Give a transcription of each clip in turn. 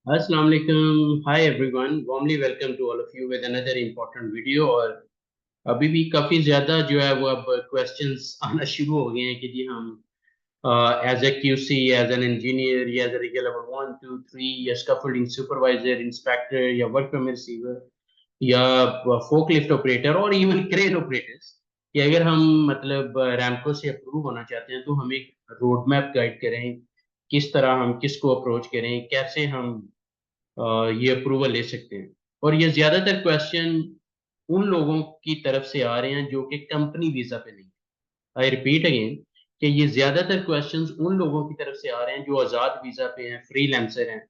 अस्सलाम वालेकुम, hi everyone, warmly welcome to all of you with another important video. और अभी भी काफ़ी ज़्यादा जो है वो अब क्वेश्चंस आना शुरू हो गए हैं कि जी हम as a QC, as an engineer या एज ए रेगुलर लेवल 1 2 3 या स्कैफोल्डिंग सुपरवाइजर, इंस्पेक्टर या वर्क परमिट रिसीवर या फोकलिफ्ट ऑपरेटर और इवन क्रेन ऑपरेटर्स कि अगर हम मतलब रैमको से अप्रूव होना चाहते हैं तो हम एक रोड मैप गाइड करें, किस तरह हम किसको अप्रोच करें, कैसे हम ये अप्रूवल ले सकते हैं। और ये ज्यादातर क्वेश्चन उन लोगों की तरफ से आ रहे हैं जो कि कंपनी वीजा पे नहीं। आई रिपीट अगेन कि ये ज्यादातर क्वेश्चंस उन लोगों की तरफ से आ रहे हैं जो आजाद वीजा पे हैं, फ्रीलांसर हैं,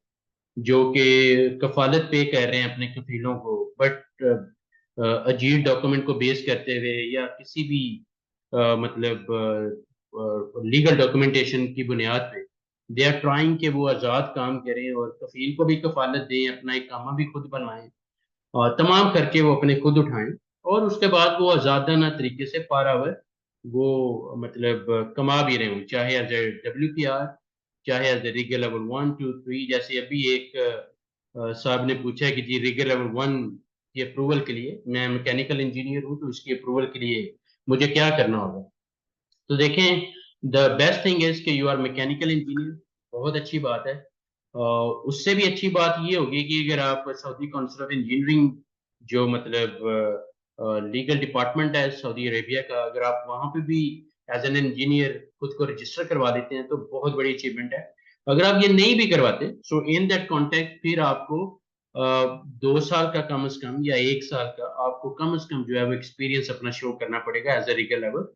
जो कि कफालत पे कर रहे हैं अपने कफीलों को, बट अजीब डॉक्यूमेंट को बेस करते हुए या किसी भी मतलब लीगल डॉक्यूमेंटेशन की बुनियाद पे दे आर ट्राइंग कि वो आज़ाद काम करें और कफील को भी कफालत दें, अपना एक कामा भी खुद बनवाएं और तमाम खर्चे वो अपने खुद उठाएं और उसके बाद वो आज़ादाना तरीके से पारावर वो मतलब कमा भी रहे हों, चाहे एज ए WPR, चाहे एज ए रिगर लेवल 1 2 3। जैसे अभी एक साहब ने पूछा है कि जी रिगर लेवल 1 की अप्रूवल के लिए, मैं मैकेनिकल इंजीनियर हूँ तो इसकी अप्रूवल के लिए मुझे क्या करना होगा। तो देखें, द बेस्ट थिंग इज कि यू आर मैकेनिकल इंजीनियर, बहुत अच्छी बात है। उससे भी अच्छी बात ये होगी कि अगर आप सऊदी काउंसिल ऑफ इंजीनियरिंग जो मतलब लीगल डिपार्टमेंट है सऊदी अरेबिया का, अगर आप वहां पे भी एज एन इंजीनियर खुद को रजिस्टर करवा लेते हैं तो बहुत बड़ी अचीवमेंट है। अगर आप ये नहीं भी करवाते सो इन दैट कॉन्टेक्ट फिर आपको 2 साल का कम से कम या 1 साल का आपको कम से कम जो है वो एक्सपीरियंस अपना शो करना पड़ेगा as a regular level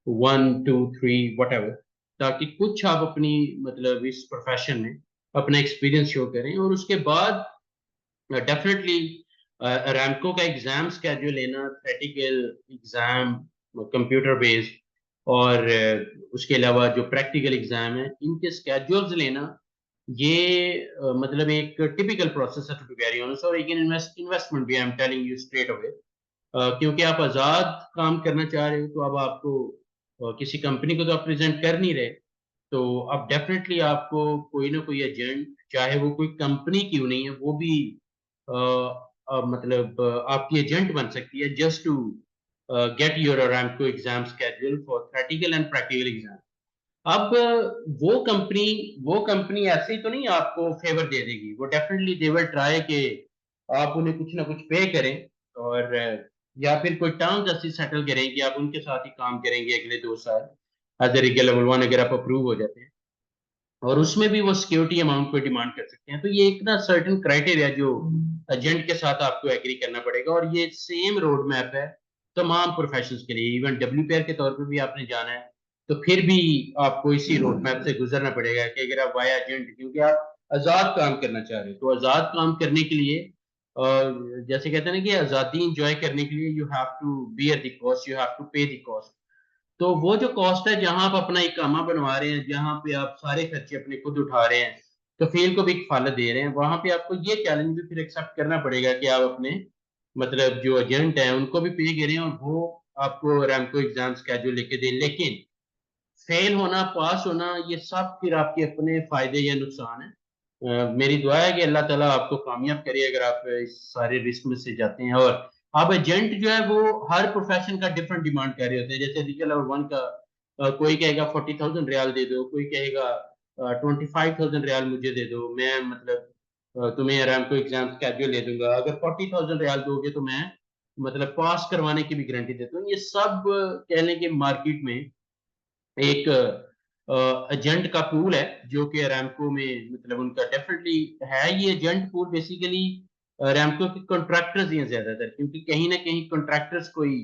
1 2 3 whatever, ताकि कुछ आप अपनी मतलब इस प्रोफेशन में अपना एक्सपीरियंस शो करें। और उसके बाद डेफिनेटली रैमको का एग्जाम स्केड्यूल लेना, थ्रेटिकल एग्जाम, कंप्यूटर बेस्ड, और उसके अलावा जो प्रैक्टिकल एग्जाम है इनके स्केड्यूल्स लेना, ये मतलब एक टिपिकल प्रोसेस है टू बी वेरी ऑनेस्ट, और एक इन्वेस्टमेंट भी, I am telling you straight away. क्योंकि आप आज़ाद काम करना चाह रहे हो तो अब आपको किसी कंपनी को तो आप प्रेजेंट कर नहीं रहे, तो अब डेफिनेटली आपको कोई ना कोई एजेंट, चाहे वो कोई कंपनी क्यों नहीं है, वो भी मतलब आपकी एजेंट बन सकती है just to get your Aramco exam schedule for practical and practical exam. अब वो कंपनी ऐसे ही तो नहीं आपको फेवर दे देगी, वो डेफिनेटली दे विल ट्राई कि आप उन्हें कुछ ना कुछ पे करें, और या फिर कोई टर्म्स ऐसी सेटल करें कि आप उनके साथ ही काम करेंगे अगले 2 साल एज ए रेगुलर लेवल 1 अगर आप अप्रूव हो जाते हैं, और उसमें भी वो सिक्योरिटी अमाउंट को डिमांड कर सकते हैं। तो ये एक ना सर्टेन क्राइटेरिया जो एजेंट के साथ आपको एग्री करना पड़ेगा, और ये सेम रोड मैप है तमाम प्रोफेशंस के लिए। इवन WPR के तौर पे भी आपने जाना है तो फिर भी आपको इसी रोड मैप से गुजरना पड़ेगा कि अगर आप वाया एजेंट, क्योंकि आप आजाद काम करना चाह रहे हो, तो आजाद काम करने के लिए और जैसे कहते हैं ना कि आजादी इंजॉय करने के लिए you have to bear the cost, you have to pay the cost. तो वो जो कॉस्ट है जहां आप अपना इकामा बनवा रहे हैं, जहां पे आप सारे खर्चे अपने खुद उठा रहे हैं, कफील को भी किफालत दे रहे हैं, वहां पे आपको ये चैलेंज भी फिर एक्सेप्ट करना पड़ेगा कि आप अपने मतलब जो एजेंट है उनको भी पे करें और वो आपको रैमको एग्जाम स्केड्यूल लेके दें। लेकिन फेल होना, पास होना, ये सब फिर आपके अपने फायदे या नुकसान है। मेरी दुआ है कि अल्लाह ताला आपको कामयाब करे अगर आप इस सारे रिस्क में से जाते हैं। और अब एजेंट जो है वो हर प्रोफेशन का डिफरेंट डिमांड कर रहे होते हैं। जैसे रीजनल लेवल 1 का कोई कहेगा 40,000 रियाल दे दो, कोई कहेगा 25,000 रियाल मुझे दे दो, मैं मतलब तुम्हें आराम को एग्जाम स्केड्यूल दे दूंगा। अगर 40,000 रियाल दोगे तो मैं मतलब पास करवाने की भी गारंटी देता हूँ। ये सब कह लें कि मार्केट में एक एजेंट का पूल है जो कि अरामको में मतलब उनका डेफिनेटली है। ये एजेंट पूल बेसिकली अरामको के कॉन्ट्रैक्टर्स ही हैं ज्यादातर, क्योंकि कहीं ना कहीं कॉन्ट्रैक्टर्स को ही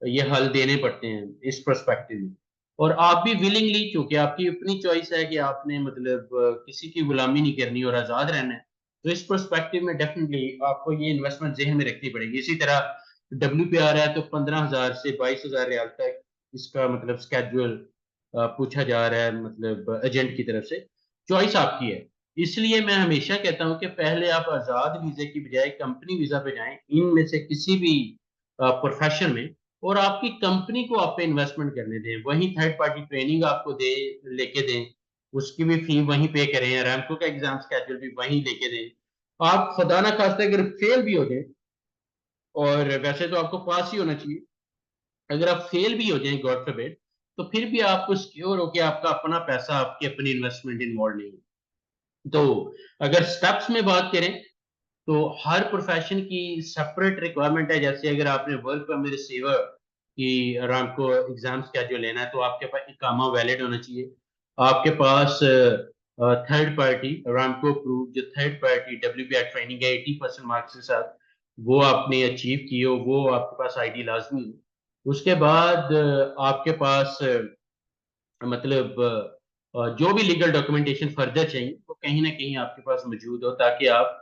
ये हल देने पड़ते हैं इस पर्सपेक्टिव में। और आप भी विलिंगली, क्योंकि आपकी अपनी चॉइस है कि आपने मतलब किसी की गुलामी नहीं करनी और आजाद रहना है, तो इस पर्सपेक्टिव में डेफिनेटली आपको ये इन्वेस्टमेंट जहन में रखनी पड़ेगी। इसी तरह WPR है तो 15,000 से 22,000 रियाल तक इसका मतलब स्केड्यूल पूछा जा रहा है मतलब एजेंट की तरफ से। चॉइस आपकी है। इसलिए मैं हमेशा कहता हूं कि पहले आप आजाद वीजे की बजाय कंपनी वीजा पे जाएं, इनमें से किसी भी प्रोफेशन में, और आपकी कंपनी को आप पे इन्वेस्टमेंट करने दें, वहीं थर्ड पार्टी ट्रेनिंग आपको दे लेके दें, उसकी भी फी वहीं पे करें, रैमको का एग्जाम स्केड्यूल भी वहीं लेके दें, आप खुदा ना खास्ता अगर फेल भी हो जाए, और वैसे तो आपको पास ही होना चाहिए, अगर आप फेल भी हो जाएं गॉड फॉरबिड, तो फिर भी आपको सिक्योर हो कि आपका अपना पैसा, आपकी अपनी इन्वेस्टमेंट इन्वॉल्व नहीं है। तो अगर स्टेप्स में बात करें, तो हर प्रोफेशन की सेपरेट रिक्वायरमेंट है। जैसे अगर आपने वर्क परमिट रिसीवर की और आपको एग्जाम स्केड्यूल लेना है, तो आपके पास इकामा वैलिड होना चाहिए। आपके पास थर्ड पार्टी रामको अप्रूव जो थर्ड पार्टी WPI ट्रेनिंग है 80% मार्क्स के साथ, वो आपने अचीव की हो, वो आपके पास आईडी लाजमी हो। उसके बाद आपके पास मतलब जो भी लीगल डॉक्यूमेंटेशन फर्दर चाहिए वो कहीं ना कहीं आपके पास मौजूद हो, ताकि आप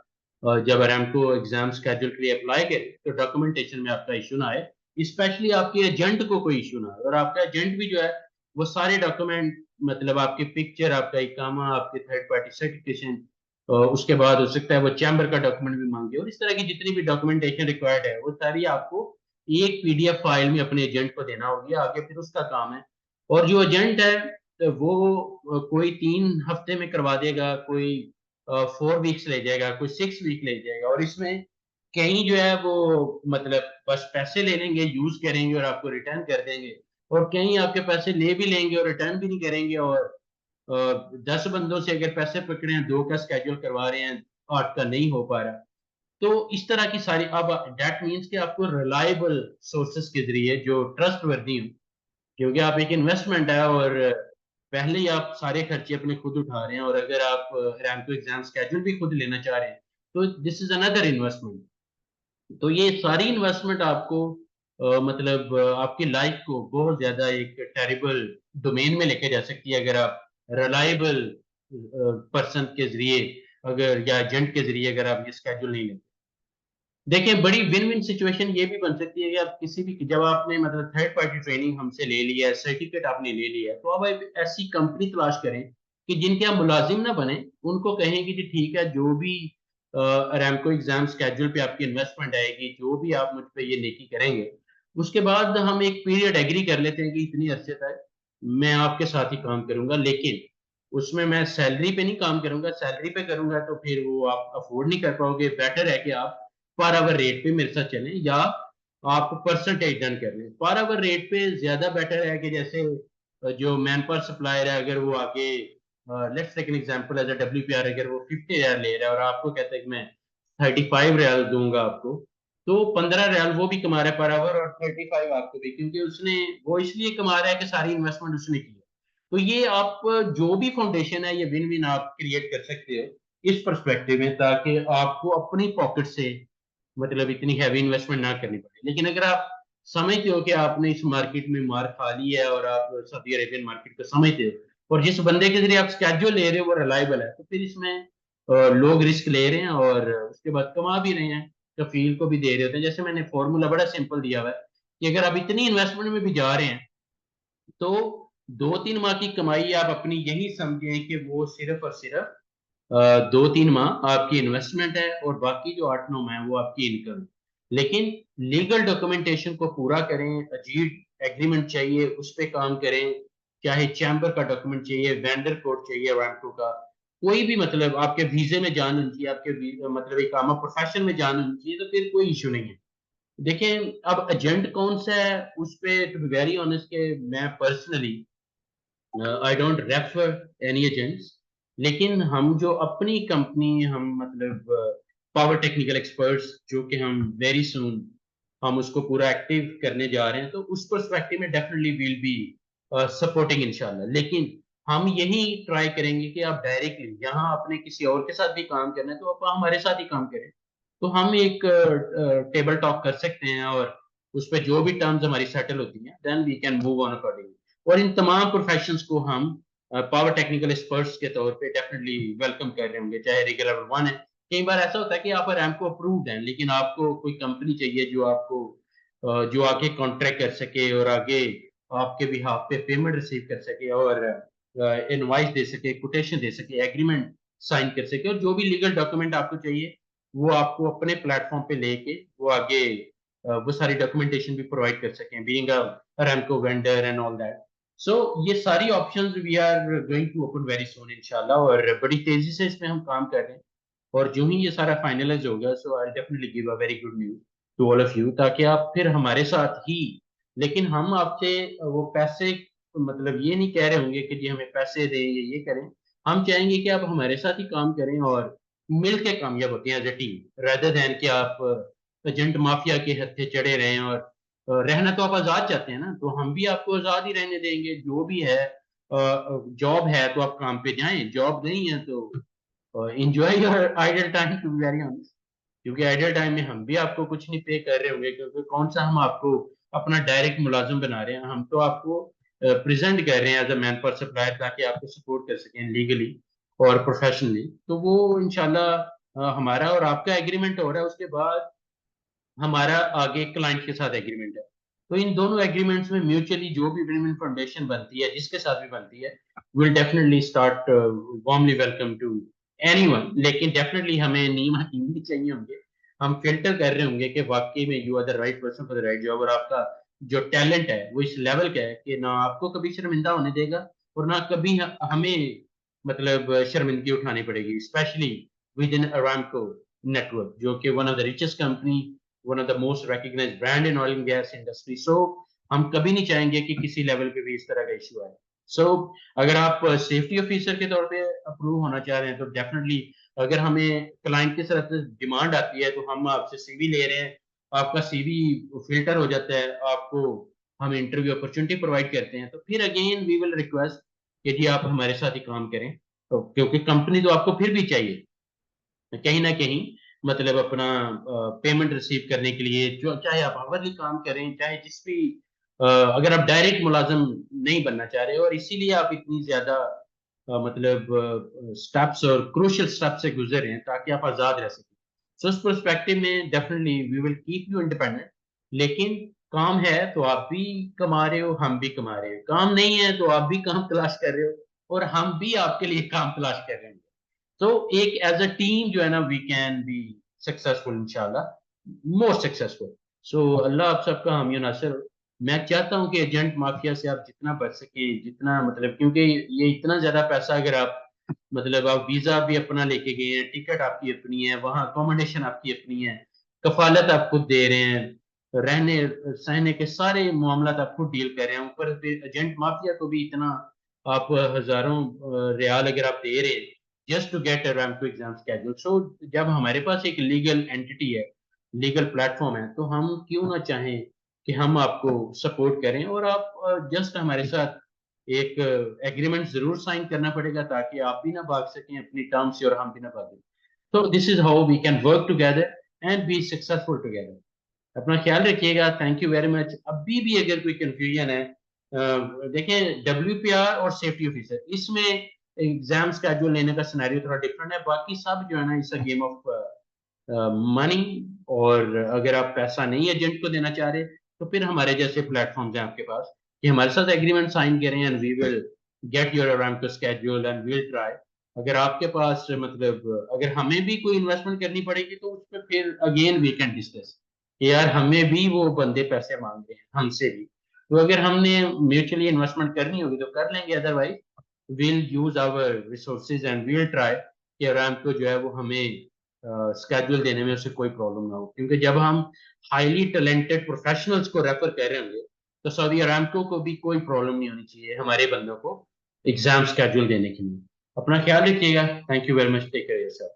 जब अरामको एग्जाम स्केड्यूल के लिए अप्लाई करें तो डॉक्यूमेंटेशन में आपका इशू ना आए, स्पेशली आपके एजेंट को कोई इशू ना आए। और आपका एजेंट भी जो है वो सारे डॉक्यूमेंट, मतलब आपकी पिक्चर, आपका इकामा, आपके थर्ड पार्टी सर्टिफिकेशन, उसके बाद हो सकता है वो चैम्बर का डॉक्यूमेंट भी मांगे, और इस तरह की जितनी भी डॉक्यूमेंटेशन रिक्वायर्ड है वो सारी आपको एक PDF फाइल में अपने एजेंट को देना होगी। आगे फिर उसका काम है। और जो एजेंट है तो वो कोई 3 हफ्ते में करवा देगा, कोई 4 वीक्स ले जाएगा, कोई 6 वीक ले जाएगा, और इसमें कहीं जो है वो मतलब बस पैसे ले लेंगे, यूज करेंगे और आपको रिटर्न कर देंगे, और कहीं आपके पैसे ले भी लेंगे और रिटर्न भी नहीं करेंगे। और 10 बंदों से अगर पैसे पकड़े हैं, 2 का स्केड्यूल करवा रहे हैं, 8 का नहीं हो पा रहा। तो इस तरह की सारी, अब दैट मीन्स कि आपको रिलायबल सोर्सेस के जरिए जो ट्रस्ट वर्दी हो, क्योंकि आप एक इन्वेस्टमेंट है और पहले ही आप सारे खर्चे अपने खुद उठा रहे हैं, और अगर आप रैंको एग्जाम स्केड्यूल भी खुद लेना चाह रहे हैं तो दिस इज अनदर इन्वेस्टमेंट। तो ये सारी इन्वेस्टमेंट आपको मतलब आपकी लाइफ को बहुत ज्यादा एक टेरिबल डोमेन में लेके जा सकती है, अगर आप रिलायबल पर्सन के जरिए, अगर या एजेंट के जरिए अगर आप ये स्केड्यूल नहीं लेते। देखिए, बड़ी विन विन सिचुएशन ये भी बन सकती है कि आप किसी भी, जब आपने मतलब थर्ड पार्टी ट्रेनिंग हमसे ले लिया है, सर्टिफिकेट आपने ले लिया है, तो अब आप ऐसी कंपनी तलाश करें कि जिनके आप मुलाजिम ना बने। उनको कहें कि जी ठीक है, जो भी अरामको एग्जाम स्केड्यूल पे आपकी इन्वेस्टमेंट आएगी, जो भी आप मुझ पे ये नेकी करेंगे, उसके बाद हम एक पीरियड एग्री कर लेते हैं कि इतनी अरसे तक मैं आपके साथ ही काम करूंगा, लेकिन उसमें मैं सैलरी पे नहीं काम करूंगा। सैलरी पे करूंगा तो फिर वो आप अफोर्ड नहीं कर पाओगे। बेटर है कि आप पर आवर रेट पे मेरे साथ चलें, या आप परसेंटेज डन कर लें। पर आवर रेट पे ज्यादा बेटर है कि जैसे जो मैन पावर सप्लायर है, अगर वो आगे let's take an example as a WPR, अगर वो 50 रियाल ले रहा है और आपको कहता है कि मैं 35 रियाल दूंगा आपको, तो 15 रियाल वो भी कमा रहा है पर आवर, और 35 आपको भी, क्योंकि उसने वो इसलिए कमा रहा है कि सारी इन्वेस्टमेंट उसने की है। तो ये आप जो भी फाउंडेशन है, ये विन विन आप क्रिएट कर सकते हो इस पर्सपेक्टिव में, ताकि आपको अपनी पॉकेट से मतलब इतनी हैवी इन्वेस्टमेंट ना करनी पड़े। लेकिन अगर आप समझते हो कि आपने इस मार्केट में मार खा ली है और आप सऊदी अरेबियन मार्केट को समझते हो, और जिस बंदे के जरिए आप स्केड्यूल ले रहे हो वो रिलायबल है, तो फिर इसमें लोग रिस्क ले रहे हैं और उसके बाद कमा भी रहे हैं, कफील को भी दे रहे होते हैं। जैसे मैंने फॉर्मूला बड़ा सिंपल दिया हुआ है कि अगर आप इतनी इन्वेस्टमेंट में भी जा रहे हैं, तो 2-3 माह की कमाई आप अपनी यही समझें कि वो सिर्फ और सिर्फ 2-3 माह आपकी इन्वेस्टमेंट है, और बाकी जो 8-9 माह है वो आपकी इनकम है। लेकिन लीगल डॉक्यूमेंटेशन को पूरा करें, अजीब एग्रीमेंट चाहिए उस पर काम करें, चाहे चैम्बर का डॉक्यूमेंट चाहिए, वेंडर कोड चाहिए वैंको का, कोई भी मतलब आपके वीजे में जान होनी चाहिए, आपके मतलब एक आमा प्रोफेशन में जान होनी चाहिए, तो फिर कोई इशू नहीं है। देखिए, अब एजेंट कौन सा है उस पे टू बी वेरी ऑनेस्ट के मैं personally I don't refer any agents, लेकिन हम जो अपनी कंपनी, हम मतलब पावर टेक्निकल एक्सपर्ट्स, जो कि हम वेरी सून हम उसको पूरा एक्टिव करने जा रहे हैं, तो उस पर्सपेक्टिव में डेफिनेटली विल बी सपोर्टिंग इंशाल्लाह। लेकिन हम यही ट्राई करेंगे कि आप डायरेक्टली यहाँ अपने किसी और के साथ भी काम करना है तो आप हमारे साथ ही काम करें, तो हम एक टेबल टॉक कर सकते हैं, और उस पर जो भी टर्म्स हमारी सेटल होती हैं then we can move on accordingly. और इन तमाम प्रोफेशंस को हम पावर टेक्निकल एक्सपर्ट्स के तौर पे डेफिनेटली वेलकम कर रहे होंगे, चाहे रेगुलर वन है। कई बार ऐसा होता है कि आप रैम को अप्रूव्ड हैं, लेकिन आपको कोई कंपनी चाहिए जो आपको जो आगे कॉन्ट्रैक्ट कर सके और आगे आपके बिहाफ पे पेमेंट रिसीव कर सके, और इनवाइस दे सके, कोटेशन दे सके, एग्रीमेंट साइन कर सके, और जो भी लीगल डॉक्यूमेंट आपको चाहिए वो आपको अपने प्लेटफॉर्म पे लेके वो आगे वो सारी डॉक्यूमेंटेशन भी प्रोवाइड कर सकें, being a Aramco vendor and all that. So ये सारी options we are going to open very soon इंशाल्लाह, और बड़ी तेजी से इसमें हम काम कर रहे हैं। और जो ही ये सारा फाइनलाइज होगा so I definitely give a very good news to all of you, ताकि आप फिर हमारे साथ ही, लेकिन हम आपसे वो पैसे, मतलब ये नहीं कह रहे होंगे कि जी हमें पैसे दें या ये करें। हम चाहेंगे कि आप हमारे साथ ही काम करें और मिल के कामयाब होते हैं as a team, rather than कि आप एजेंट माफिया के हत्थे चढ़े रहें। और रहना तो आप आजाद चाहते हैं ना, तो हम भी आपको आजाद ही रहने देंगे। जो भी है, जॉब है तो आप काम पे जाएं, जॉब नहीं है तो enjoy your idle time, to be very honest. क्योंकि आइडियल टाइम में हम भी आपको कुछ नहीं पे कर रहे होंगे, क्योंकि कौन सा हम आपको अपना डायरेक्ट मुलाजिम बना रहे हैं। हम तो आपको प्रेजेंट कर रहे हैं as a man power supplier, ताकि आपको सपोर्ट कर सकें लीगली और प्रोफेशनली। तो वो इंशाल्लाह हमारा और आपका एग्रीमेंट हो रहा है, उसके बाद हमारा आगे क्लाइंट के साथ एग्रीमेंट है। तो इन दोनों एग्रीमेंट्स में म्यूचुअली जो भी विन विन फाउंडेशन बनती है, जिसके साथ भी बनती है, will definitely start warmly welcome to anyone. लेकिन डेफिनेटली हमें नीम हकीम भी चाहिए होंगे। हम फिल्टर कर रहे होंगे कि वाकई में you are the right person for the right job, और आपका जो टैलेंट है वो इस लेवल का है कि ना आपको कभी शर्मिंदा होने देगा और ना कभी हमें मतलब शर्मिंदगी उठानी पड़ेगी, specially with in Aramco network, जो कि one of the richest company, one of the most recognized brand in oil and gas industry. So हम कभी नहीं चाहेंगे कि किसी लेवल पे भी इस तरह का इशू आए। सो अगर आप सेफ्टी ऑफिसर के तौर पे अप्रूव होना चाह रहे हैं तो डेफिनेटली, अगर हमें क्लाइंट की तरफ से डिमांड आती है तो हम आपसे सीवी ले रहे हैं, आपका सीवी फिल्टर हो जाता है, आपको हम इंटरव्यू अपॉर्चुनिटी प्रोवाइड करते हैं, तो फिर अगेन वी विल रिक्वेस्ट कि जी आप हमारे साथ ही काम करें। तो क्योंकि कंपनी तो आपको फिर भी चाहिए कहीं ना कहीं, मतलब अपना पेमेंट रिसीव करने के लिए, जो चाहे आप आवरली काम करें, चाहे जिस भी अगर आप डायरेक्ट मुलाजिम नहीं बनना चाह रहे हो, और इसीलिए आप इतनी ज्यादा मतलब स्टेप्स और क्रूशियल स्टेप से गुजर रहे हैं ताकि आप आजाद रह सकें। सो उस पर्सपेक्टिव में definitely we will keep you independent. लेकिन काम है तो आप भी कमा रहे हो, हम भी कमा रहे हो। काम नहीं है तो आप भी काम तलाश कर रहे हो और हम भी आपके लिए काम तलाश कर रहे हैं। तो एक एज अ टीम जो है ना, वी कैन बी सक्सेसफुल इंशाल्लाह, मोर सक्सेसफुल। सो अल्लाह आप सबका हामी नासिर हो। मैं चाहता हूँ कि एजेंट माफिया से आप जितना बच सके, जितना मतलब, क्योंकि ये इतना ज्यादा पैसा, अगर आप मतलब आप वीजा भी अपना लेके गए हैं, टिकट आपकी अपनी है, वहां अकोमोडेशन आपकी अपनी है, कफालत आप खुद दे रहे हैं, रहने सहने के सारे मामला आप खुद डील कर रहे हैं, ऊपर एजेंट माफिया को भी इतना आप हजारों रियाल अगर आप दे रहे हैं just to get Aramco exam schedule. So जब हमारे पास एक लीगल एंटिटी है, लीगल प्लेटफॉर्म है, तो हम क्यों ना चाहें कि हम आपको सपोर्ट करें, और आप जस्ट हमारे साथ एक एग्रीमेंट जरूर साइन करना पड़ेगा, ताकि आप भी ना भाग सकें अपनी टर्म से और हम भी ना भागें। तो this is how we can work together and be successful together. अपना ख्याल रखिएगा। Thank you very much. अभी भी अगर कोई कंफ्यूजन है, देखें डब्ल्यूपीआर और सेफ्टी ऑफिसर, इसमें एग्जाम स्केड्यूल लेने का सिनेरियो थोड़ा डिफरेंट है। बाकी सब जो है ना, it's a game of money. और अगर आप पैसा नहीं एजेंट को देना चाह रहे तो फिर हमारे जैसे प्लेटफॉर्म्स हैं आपके पास कि हमारे साथ एग्रीमेंट साइन करें and we will get your around schedule and we'll try. अगर आपके पास मतलब अगर हमें भी कोई इन्वेस्टमेंट करनी पड़ेगी तो उस पर फिर अगेन वी कैन डिस्कस कि यार हमें भी वो बंदे पैसे मांग रहे हैं हमसे भी। तो अगर हमने म्यूचुअली इन्वेस्टमेंट करनी होगी तो कर लेंगे, otherwise we'll use our resources and we'll try कि अरामको जो है वो हमें स्केड्यूल देने में उसे कोई प्रॉब्लम ना हो। क्योंकि जब हम हाईली टैलेंटेड प्रोफेशनल्स को रेफर कर रहे होंगे तो सऊदी अरामको को भी कोई प्रॉब्लम नहीं होनी चाहिए हमारे बंदों को एग्जाम स्केड्यूल देने के लिए। अपना ख्याल रखिएगा। Thank you very much. Take care yourself.